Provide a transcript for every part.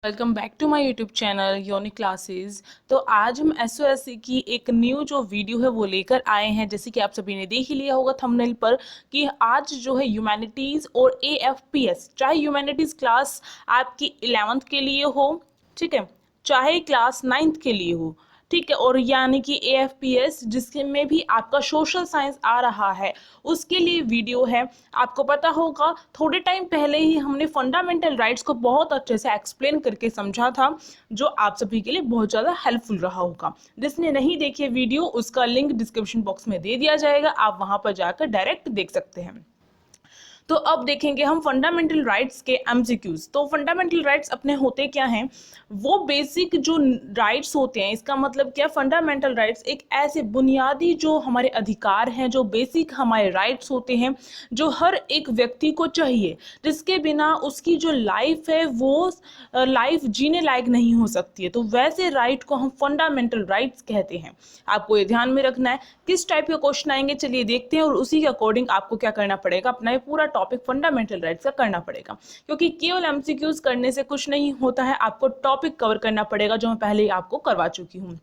Welcome back to my YouTube channel Yonik classes. तो आज हम एसओएससी की एक न्यू जो वीडियो है वो लेकर आए हैं। जैसे कि आप सभी ने देख ही लिया होगा थंबनेल पर कि आज जो है ह्यूमैनिटीज़ और एएफपीएस, चाहे ह्यूमैनिटीज़ क्लास आपकी 11th के लिए हो, ठीक है, चाहे क्लास 9th के लिए हो, ठीक है, और यानी कि एएफपीएस जिसके में भी आपका सोशल साइंस आ रहा है उसके लिए वीडियो है। आपको पता होगा थोड़े टाइम पहले ही हमने फंडामेंटल राइट्स को बहुत अच्छे से एक्सप्लेन करके समझा था, जो आप सभी के लिए बहुत ज़्यादा हेल्पफुल रहा होगा। जिसने नहीं देखी वीडियो उसका लिंक डिस्क्रिप्शन बॉक्स में दे दिया जाएगा, आप वहां पर जाकर डायरेक्ट देख सकते हैं। तो अब देखेंगे हम फंडामेंटल राइट्स के एमसीक्यूज। तो फंडामेंटल राइट्स अपने होते क्या हैं, वो बेसिक जो राइट्स होते हैं, इसका मतलब क्या, फंडामेंटल राइट्स एक ऐसे बुनियादी जो हमारे अधिकार हैं, जो बेसिक हमारे राइट्स होते हैं, जो हर एक व्यक्ति को चाहिए, जिसके बिना उसकी जो लाइफ है वो लाइफ जीने लायक नहीं हो सकती है। तो वैसे राइट को हम फंडामेंटल राइट्स कहते हैं। आपको ये ध्यान में रखना है। किस टाइप के क्वेश्चन आएंगे चलिए देखते हैं, और उसी के अकॉर्डिंग आपको क्या करना पड़ेगा, अपना ये पूरा टॉपिक फंडामेंटल राइट्स का करना पड़ेगा। क्योंकि केवल एमसीक्यूज करने से कुछ नहीं होता है, आपको टॉपिक कवर करना पड़ेगा, जो मैं पहले ही आपको करवा चुकी हूँ।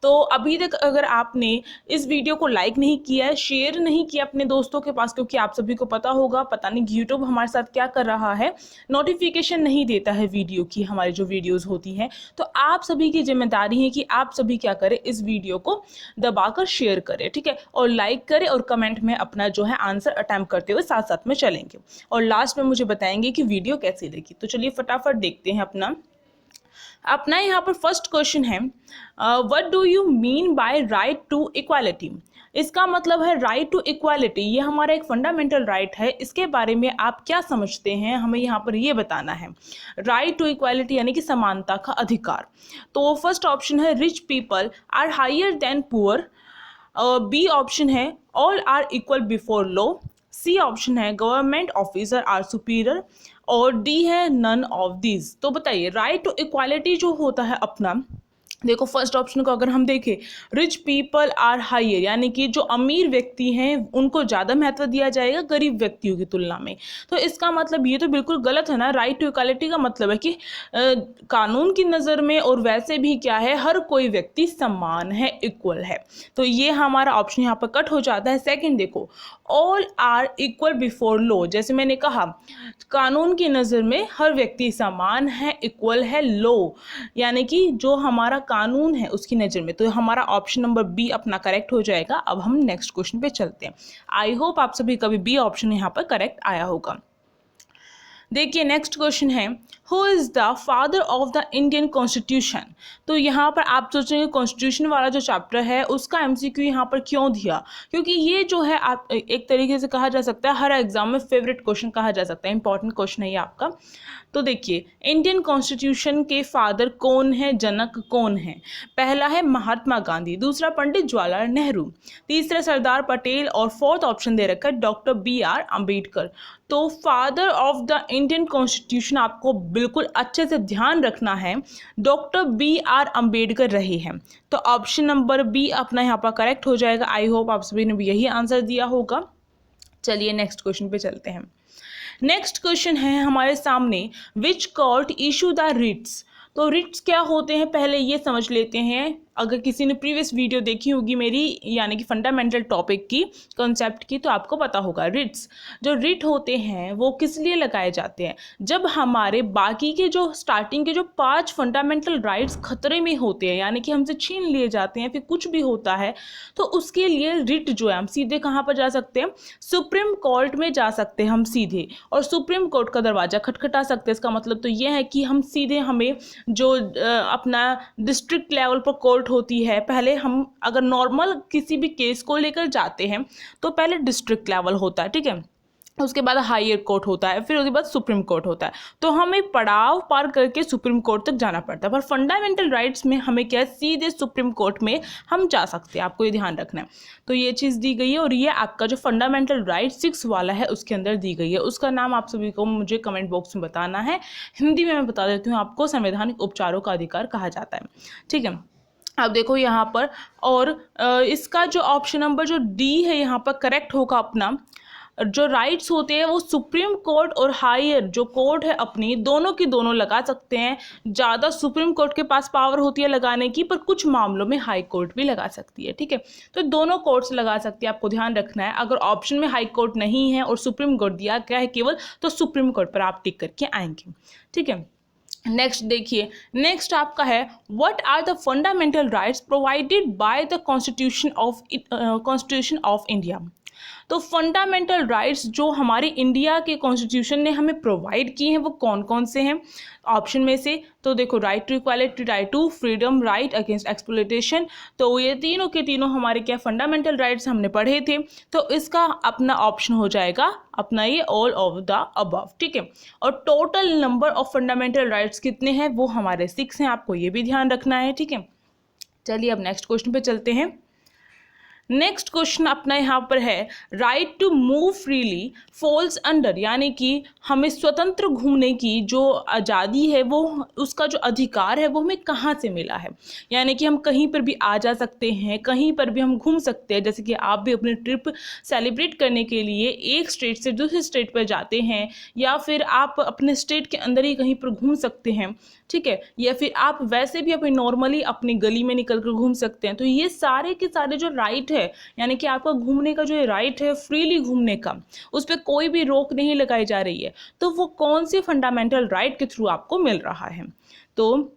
तो अभी तक अगर आपने इस वीडियो को लाइक नहीं किया है, शेयर नहीं किया अपने दोस्तों के पास, क्योंकि आप सभी को पता होगा, पता नहीं यूट्यूब हमारे साथ क्या कर रहा है, नोटिफिकेशन नहीं देता है वीडियो की, हमारी जो वीडियोस होती हैं। तो आप सभी की जिम्मेदारी है कि आप सभी क्या करें, इस वीडियो को दबाकर शेयर करें, ठीक है, और लाइक करें, और कमेंट में अपना जो है आंसर अटेम्प्ट करते हुए साथ साथ में चलेंगे, और लास्ट में मुझे बताएंगे कि वीडियो कैसी लगी। तो चलिए फटाफट देखते हैं अपना यहाँ पर फर्स्ट क्वेश्चन है, what do you mean by right to equality. इसका मतलब है राइट टू इक्वालिटी, ये हमारा एक फंडामेंटल राइट है, इसके बारे में आप क्या समझते हैं, हमें यहाँ पर ये बताना है। राइट टू इक्वालिटी यानी कि समानता का अधिकार। तो फर्स्ट ऑप्शन है rich people are higher than poor, B option है all are equal before law, C option है गवर्नमेंट ऑफिसर आर सुपीरियर, और डी है नन ऑफ दीज। तो बताइए राइट टू इक्वालिटी जो होता है अपना, देखो फर्स्ट ऑप्शन को अगर हम देखें, रिच पीपल आर हायर, यानी कि जो अमीर व्यक्ति हैं उनको ज़्यादा महत्व दिया जाएगा गरीब व्यक्तियों की तुलना में। तो इसका मतलब ये तो बिल्कुल गलत है ना। राइट टू इक्वालिटी का मतलब है कि कानून की नज़र में और वैसे भी क्या है, हर कोई व्यक्ति समान है, इक्वल है। तो ये हमारा ऑप्शन यहाँ पर कट हो जाता है। सेकंड देखो, all are equal before law, जैसे मैंने कहा कानून की नज़र में हर व्यक्ति समान है, इक्वल है, लॉ यानी कि जो हमारा कानून है उसकी नज़र में। तो हमारा ऑप्शन नंबर बी अपना करेक्ट हो जाएगा। अब हम नेक्स्ट क्वेश्चन पे चलते हैं। आई होप आप सभी कभी बी ऑप्शन यहाँ पर करेक्ट आया होगा। देखिए नेक्स्ट क्वेश्चन है, who is the father of the Indian constitution. तो यहाँ पर आप सोचेंगे कॉन्स्टिट्यूशन वाला जो चैप्टर है उसका एमसीक्यू यहाँ पर क्यों दिया, क्योंकि ये जो है आप एक तरीके से कहा जा सकता है हर एग्जाम में फेवरेट क्वेश्चन कहा जा सकता है, इंपॉर्टेंट क्वेश्चन है ये आपका। तो देखिए इंडियन कॉन्स्टिट्यूशन के फादर कौन है, जनक कौन है। पहला है महात्मा गांधी, दूसरा पंडित जवाहरलाल नेहरू, तीसरा सरदार पटेल, और फोर्थ ऑप्शन दे रखा है डॉक्टर बी.आर. अम्बेडकर। तो father of the Indian constitution आपको बिल्कुल अच्छे से ध्यान रखना है, डॉक्टर बी.आर. अम्बेडकर रहे हैं। तो ऑप्शन नंबर बी अपना यहाँ पर करेक्ट हो जाएगा। आई होप आप सभी ने भी यही आंसर दिया होगा। चलिए नेक्स्ट क्वेश्चन पे चलते हैं। नेक्स्ट क्वेश्चन है हमारे सामने, which court issue the writs. तो रिट्स क्या होते हैं पहले ये समझ लेते हैं। अगर किसी ने प्रीवियस वीडियो देखी होगी मेरी, यानी कि फंडामेंटल टॉपिक की, कॉन्सेप्ट की, तो आपको पता होगा रिट्स, जो रिट होते हैं वो किस लिए लगाए जाते हैं, जब हमारे बाकी के जो स्टार्टिंग के जो 5 फंडामेंटल राइट्स खतरे में होते हैं, यानी कि हमसे छीन लिए जाते हैं, फिर कुछ भी होता है, तो उसके लिए रिट जो है हम सीधे कहाँ पर जा सकते हैं, सुप्रीम कोर्ट में जा सकते हैं हम सीधे, और सुप्रीम कोर्ट का दरवाज़ा खटखटा सकते हैं। इसका मतलब तो ये है कि हम सीधे, हमें जो अपना डिस्ट्रिक्ट लेवल पर कोर्ट होती है, पहले हम अगर नॉर्मल किसी भी केस को लेकर जाते हैं तो पहले डिस्ट्रिक्ट लेवल होता है, ठीक है, उसके बाद हायर कोर्ट होता है, फिर उसके बाद सुप्रीम कोर्ट होता है। तो हमें पड़ाव पार करके सुप्रीम कोर्ट तक जाना पड़ता है, पर फंडामेंटल राइट्स में हमें क्या है, सीधे सुप्रीम कोर्ट में हम जा सकते हैं। आपको ये ध्यान रखना है। तो ये चीज़ दी गई है, और ये आपका जो फंडामेंटल राइट 6 वाला है उसके अंदर दी गई है। उसका नाम आप सभी को मुझे कमेंट बॉक्स में बताना है। हिंदी में मैं बता देती हूँ आपको, संवैधानिक उपचारों का अधिकार कहा जाता है, ठीक है। अब देखो यहाँ पर, और इसका जो ऑप्शन नंबर जो डी है यहाँ पर करेक्ट होगा अपना, जो राइट्स होते हैं वो सुप्रीम कोर्ट और हायर जो कोर्ट है अपनी दोनों की दोनों लगा सकते हैं। ज़्यादा सुप्रीम कोर्ट के पास पावर होती है लगाने की, पर कुछ मामलों में हाई कोर्ट भी लगा सकती है, ठीक है। तो दोनों कोर्ट्स लगा सकती है, आपको ध्यान रखना है। अगर ऑप्शन में हाई कोर्ट नहीं है और सुप्रीम कोर्ट दिया गया है केवल, तो सुप्रीम कोर्ट पर आप टिक करके आएंगे, ठीक है। नेक्स्ट देखिए, नेक्स्ट आपका है what are the fundamental rights provided by the constitution of India. तो फंडामेंटल राइट्स जो हमारे इंडिया के कॉन्स्टिट्यूशन ने हमें प्रोवाइड किए हैं वो कौन कौन से हैं ऑप्शन में से। तो देखो, right to equality, right to freedom, right against exploitation. तो ये तीनों के तीनों हमारे क्या फंडामेंटल राइट्स हमने पढ़े थे। तो इसका अपना ऑप्शन हो जाएगा अपना ये ऑल ऑफ द अबव, ठीक है। और total number of fundamental rights कितने हैं वो हमारे 6 हैं, आपको ये भी ध्यान रखना है, ठीक है। चलिए अब नेक्स्ट क्वेश्चन पे चलते हैं। नेक्स्ट क्वेश्चन अपना यहाँ पर है right to move freely falls under, यानी कि हमें स्वतंत्र घूमने की जो आज़ादी है वो उसका जो अधिकार है वो हमें कहाँ से मिला है। यानी कि हम कहीं पर भी आ जा सकते हैं, कहीं पर भी हम घूम सकते हैं। जैसे कि आप भी अपनी ट्रिप सेलिब्रेट करने के लिए एक स्टेट से दूसरे स्टेट पर जाते हैं, या फिर आप अपने स्टेट के अंदर ही कहीं पर घूम सकते हैं, ठीक है। या फिर आप वैसे भी अपनी नॉर्मली अपनी गली में निकल कर घूम सकते हैं। तो ये सारे के सारे जो राइट है, यानी कि आपका घूमने का जो राइट है फ्रीली घूमने का, उस पर कोई भी रोक नहीं लगाई जा रही है। तो वो कौन से फंडामेंटल राइट के थ्रू आपको मिल रहा है, तो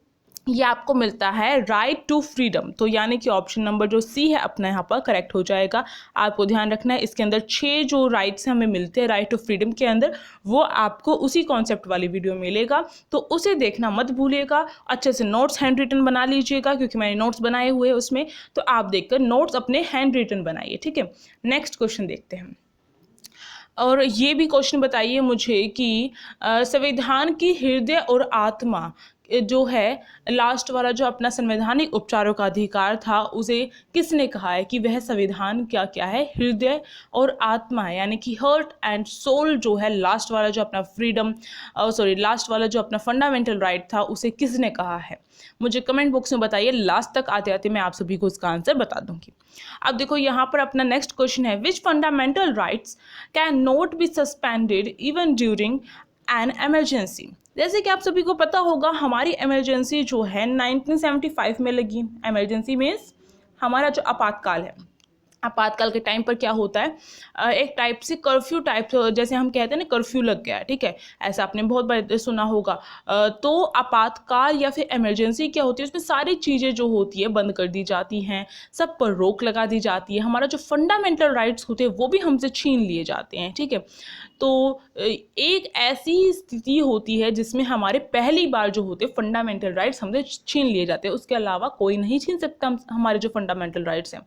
ये आपको मिलता है राइट टू फ्रीडम। तो यानी कि ऑप्शन नंबर जो सी है अपना यहाँ पर करेक्ट हो जाएगा। आपको ध्यान रखना है इसके अंदर 6 जो राइट्स हमें मिलते हैं राइट टू फ्रीडम के अंदर, वो आपको उसी कॉन्सेप्ट वाली वीडियो मिलेगा, तो उसे देखना मत भूलिएगा। अच्छे से नोट्स हैंड रिटन बना लीजिएगा, क्योंकि मैंने नोट्स बनाए हुए हैं उसमें, तो आप देखकर नोट्स अपने हैंड रिटन बनाइए, ठीक है। नेक्स्ट क्वेश्चन देखते हैं। और ये भी क्वेश्चन बताइए मुझे कि संविधान की हृदय और आत्मा जो है, लास्ट वाला जो अपना संवैधानिक उपचारों का अधिकार था, उसे किसने कहा है कि वह संविधान क्या क्या है, हृदय और आत्मा है। यानी कि हार्ट एंड सोल जो है, लास्ट वाला जो अपना फ्रीडम लास्ट वाला जो अपना फंडामेंटल राइट था, उसे किसने कहा है। मुझे कमेंट बॉक्स में बताइए, लास्ट तक आते आते मैं आप सभी को उसका आंसर बता दूंगी। अब देखो यहाँ पर अपना नेक्स्ट क्वेश्चन है which fundamental rights can not be suspended even during an emergency. जैसे कि आप सभी को पता होगा, हमारी इमरजेंसी जो है 1975 में लगी। इमरजेंसी मीन्स हमारा जो आपातकाल है, आपातकाल के टाइम पर क्या होता है, एक टाइप से कर्फ्यू टाइप, जैसे हम कहते हैं ना कर्फ्यू लग गया है, ठीक है, ऐसा आपने बहुत बार सुना होगा। तो आपातकाल या फिर इमरजेंसी क्या होती है, उसमें सारी चीज़ें जो होती है बंद कर दी जाती हैं, सब पर रोक लगा दी जाती है, हमारा जो फंडामेंटल राइट्स होते हैं वो भी हमसे छीन लिए जाते हैं, ठीक है। तो एक ऐसी स्थिति होती है जिसमें हमारे पहली बार जो होते हैं फंडामेंटल राइट्स हमसे छीन लिए जाते हैं, उसके अलावा कोई नहीं छीन सकता हमारे जो फंडामेंटल राइट्स हैं।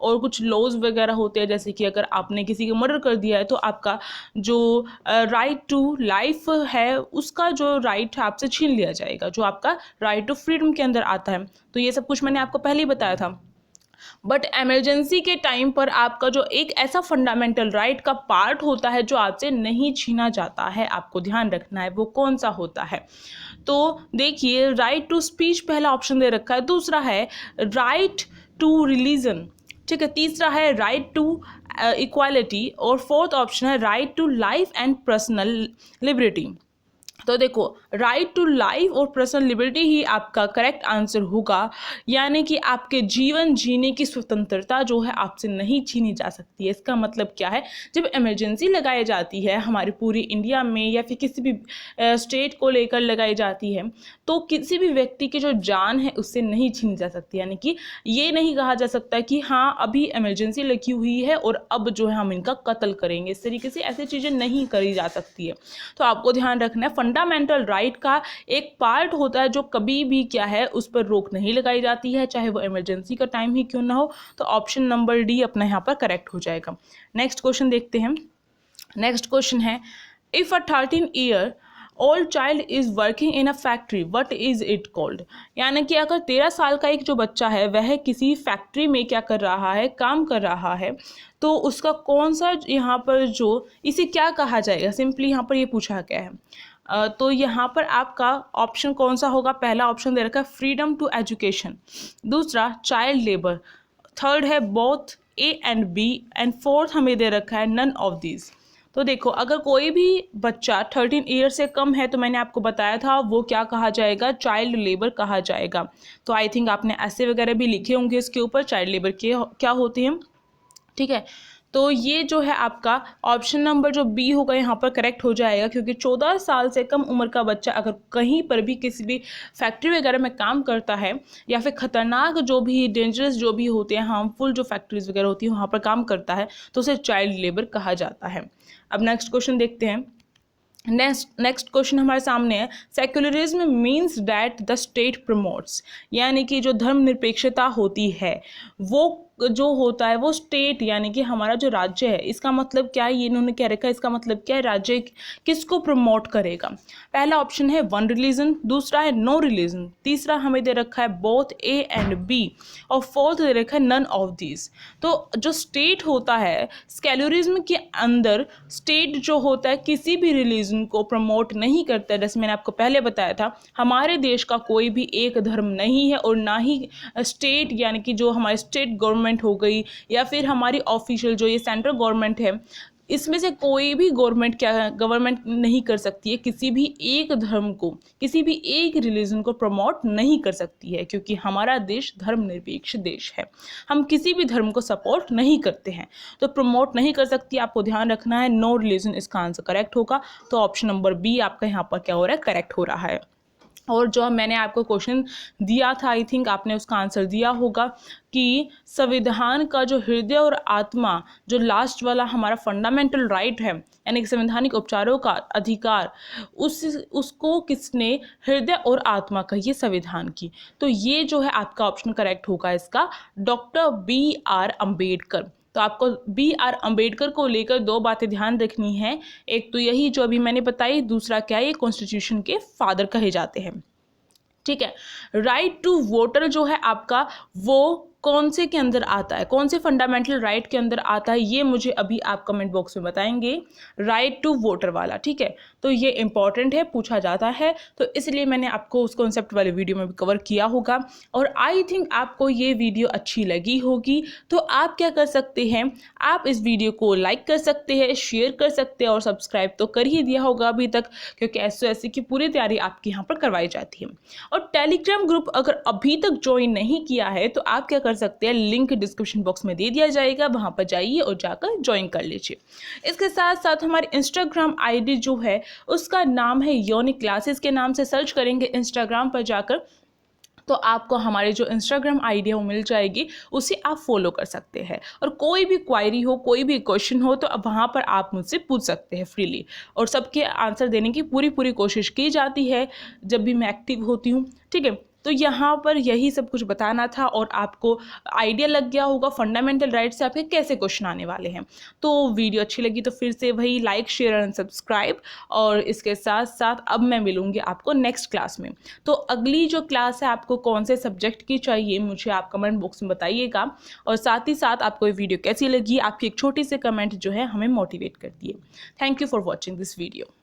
और कुछ लॉज वगैरह होते हैं, जैसे कि अगर आपने किसी का मर्डर कर दिया है तो आपका जो राइट टू लाइफ है उसका जो राइट है आपसे छीन लिया जाएगा, जो आपका राइट टू फ्रीडम के अंदर आता है। तो ये सब कुछ मैंने आपको पहले ही बताया था। बट इमरजेंसी के टाइम पर आपका जो एक ऐसा फंडामेंटल राइट का पार्ट होता है जो आपसे नहीं छीना जाता है, आपको ध्यान रखना है वो कौन सा होता है। तो देखिए, राइट टू स्पीच पहला ऑप्शन दे रखा है, दूसरा है राइट टू रिलीजन, ठीक है, तीसरा है राइट टू इक्वालिटी, और फोर्थ ऑप्शन है right to life and personal liberty. तो देखो, राइट टू लाइफ और पर्सनल लिबर्टी ही आपका करेक्ट आंसर होगा, यानी कि आपके जीवन जीने की स्वतंत्रता जो है आपसे नहीं छीनी जा सकती है। इसका मतलब क्या है, जब इमरजेंसी लगाई जाती है हमारी पूरी इंडिया में या फिर किसी भी स्टेट को लेकर लगाई जाती है, तो किसी भी व्यक्ति की जो जान है उससे नहीं छीनी जा सकती। यानी कि ये नहीं कहा जा सकता कि हाँ अभी इमरजेंसी लगी हुई है और अब जो है हम इनका कत्ल करेंगे, इस तरीके से ऐसी चीज़ें नहीं करी जा सकती है। तो आपको ध्यान रखना है फंडामेंटल राइट का एक पार्ट होता है जो कभी भी क्या है उस पर रोक नहीं लगाई जाती है, चाहे वो इमरजेंसी का टाइम ही क्यों ना हो। तो ऑप्शन नंबर डी अपना यहाँ पर करेक्ट हो जाएगा। नेक्स्ट क्वेश्चन देखते हैं। नेक्स्ट क्वेश्चन है if a 13-year old child is working in a factory what is it called. यानी कि अगर 13 साल का एक जो बच्चा है वह किसी फैक्ट्री में क्या कर रहा है, काम कर रहा है, तो उसका कौन सा यहाँ पर जो इसे क्या कहा जाएगा, सिंपली यहाँ पर ये पूछा गया है। तो यहाँ पर आपका ऑप्शन कौन सा होगा, पहला ऑप्शन दे रखा है फ्रीडम टू एजुकेशन, दूसरा चाइल्ड लेबर, थर्ड है both A and B, and fourth हमें दे रखा है नन ऑफ दीज। तो देखो, अगर कोई भी बच्चा 13 ईयर से कम है तो मैंने आपको बताया था वो क्या कहा जाएगा, चाइल्ड लेबर कहा जाएगा। तो आई थिंक आपने ऐसे वगैरह भी लिखे होंगे इसके ऊपर चाइल्ड लेबर के क्या होते हैं, ठीक है। तो ये जो है आपका ऑप्शन नंबर जो बी होगा यहाँ पर करेक्ट हो जाएगा, क्योंकि 14 साल से कम उम्र का बच्चा अगर कहीं पर भी किसी भी फैक्ट्री वगैरह में काम करता है या फिर ख़तरनाक जो भी डेंजरस जो भी होते हैं, हार्मफुल जो फैक्ट्रीज वगैरह होती हैं वहाँ पर काम करता है, तो उसे चाइल्ड लेबर कहा जाता है। अब नेक्स्ट क्वेश्चन देखते हैं। नेक्स्ट क्वेश्चन हमारे सामने है, secularism means that the state promotes, यानी कि जो धर्मनिरपेक्षता होती है वो जो होता है वो स्टेट यानी कि हमारा जो राज्य है, इसका मतलब क्या है, ये इन्होंने क्या रखा है, इसका मतलब क्या है, राज्य किसको प्रमोट करेगा। पहला ऑप्शन है वन रिलीजन, दूसरा है नो रिलीजन, तीसरा हमें दे रखा है बोथ ए एंड बी, और फोर्थ दे रखा है नन ऑफ दीज। तो जो स्टेट होता है, सेक्युलरिज्म के अंदर स्टेट जो होता है किसी भी रिलीजन को प्रमोट नहीं करता है। जैसे मैंने आपको पहले बताया था, हमारे देश का कोई भी एक धर्म नहीं है और ना ही स्टेट यानी कि जो हमारी स्टेट गवर्नमेंट हो गई या फिर हमारी ऑफिशियल जो ये सेंट्रल गवर्नमेंट है, इसमें से कोई भी गवर्नमेंट नहीं कर सकती है किसी भी एक धर्म को, किसी भी एक रिलीजन को प्रमोट नहीं कर सकती है, क्योंकि हमारा देश धर्मनिरपेक्ष देश है। हम किसी भी धर्म को सपोर्ट नहीं करते हैं, तो प्रमोट नहीं कर सकती, आपको ध्यान रखना है। नो रिलीजन इसका आंसर करेक्ट होगा। तो ऑप्शन नंबर बी आपका यहाँ पर क्या हो रहा है, करेक्ट हो रहा है। और जो मैंने आपको क्वेश्चन दिया था, आई थिंक आपने उसका आंसर दिया होगा कि संविधान का जो हृदय और आत्मा, जो लास्ट वाला हमारा फंडामेंटल राइट है, यानी कि संवैधानिक उपचारों का अधिकार, उसको किसने हृदय और आत्मा कही है, संविधान की। तो ये जो है आपका ऑप्शन करेक्ट होगा इसका, डॉक्टर B.R. अम्बेडकर। तो आपको B.R. अम्बेडकर को लेकर दो बातें ध्यान रखनी है, एक तो यही जो अभी मैंने बताई, दूसरा क्या है, ये कॉन्स्टिट्यूशन के फादर कहे जाते हैं, ठीक है। राइट टू वोटर जो है आपका, वो कौन से के अंदर आता है, कौन से फंडामेंटल राइट के अंदर आता है, ये मुझे अभी आप कमेंट बॉक्स में बताएंगे। राइट टू वोटर वाला, ठीक है। तो ये इंपॉर्टेंट है, पूछा जाता है, तो इसलिए मैंने आपको उस कॉन्सेप्ट वाले वीडियो में भी कवर किया होगा। और आई थिंक आपको ये वीडियो अच्छी लगी होगी, तो आप क्या कर सकते हैं, आप इस वीडियो को लाइक कर सकते हैं, शेयर कर सकते हैं, और सब्सक्राइब तो कर ही दिया होगा अभी तक, क्योंकि SOSC की पूरी तैयारी आपके यहाँ पर करवाई जाती है। और टेलीग्राम ग्रुप अगर अभी तक ज्वाइन नहीं किया है तो आप क्या कर सकते हैं, लिंक डिस्क्रिप्शन बॉक्स में दे दिया जाएगा, वहां पर जाइए और जाकर ज्वाइन कर लीजिए। इसके साथ साथ हमारी इंस्टाग्राम आईडी जो है उसका नाम है योनिक क्लासेस, के नाम से सर्च करेंगे इंस्टाग्राम पर जाकर, तो आपको हमारी जो इंस्टाग्राम आईडी है वो मिल जाएगी, उसे आप फॉलो कर सकते हैं। और कोई भी क्वायरी हो, कोई भी क्वेश्चन हो, तो अब वहाँ पर आप मुझसे पूछ सकते हैं फ्रीली, और सबके आंसर देने की पूरी कोशिश की जाती है जब भी मैं एक्टिव होती हूँ, ठीक है। तो यहाँ पर यही सब कुछ बताना था, और आपको आइडिया लग गया होगा फंडामेंटल राइट से आपके कैसे क्वेश्चन आने वाले हैं। तो वीडियो अच्छी लगी तो फिर से वही लाइक, शेयर एंड सब्सक्राइब। और इसके साथ साथ अब मैं मिलूंगी आपको नेक्स्ट क्लास में। तो अगली जो क्लास है आपको कौन से सब्जेक्ट की चाहिए, मुझे आप कमेंट बॉक्स में बताइएगा। और साथ ही साथ आपको ये वीडियो कैसी लगी, आपकी एक छोटी सी कमेंट जो है हमें मोटिवेट करती है। Thank you for watching this video.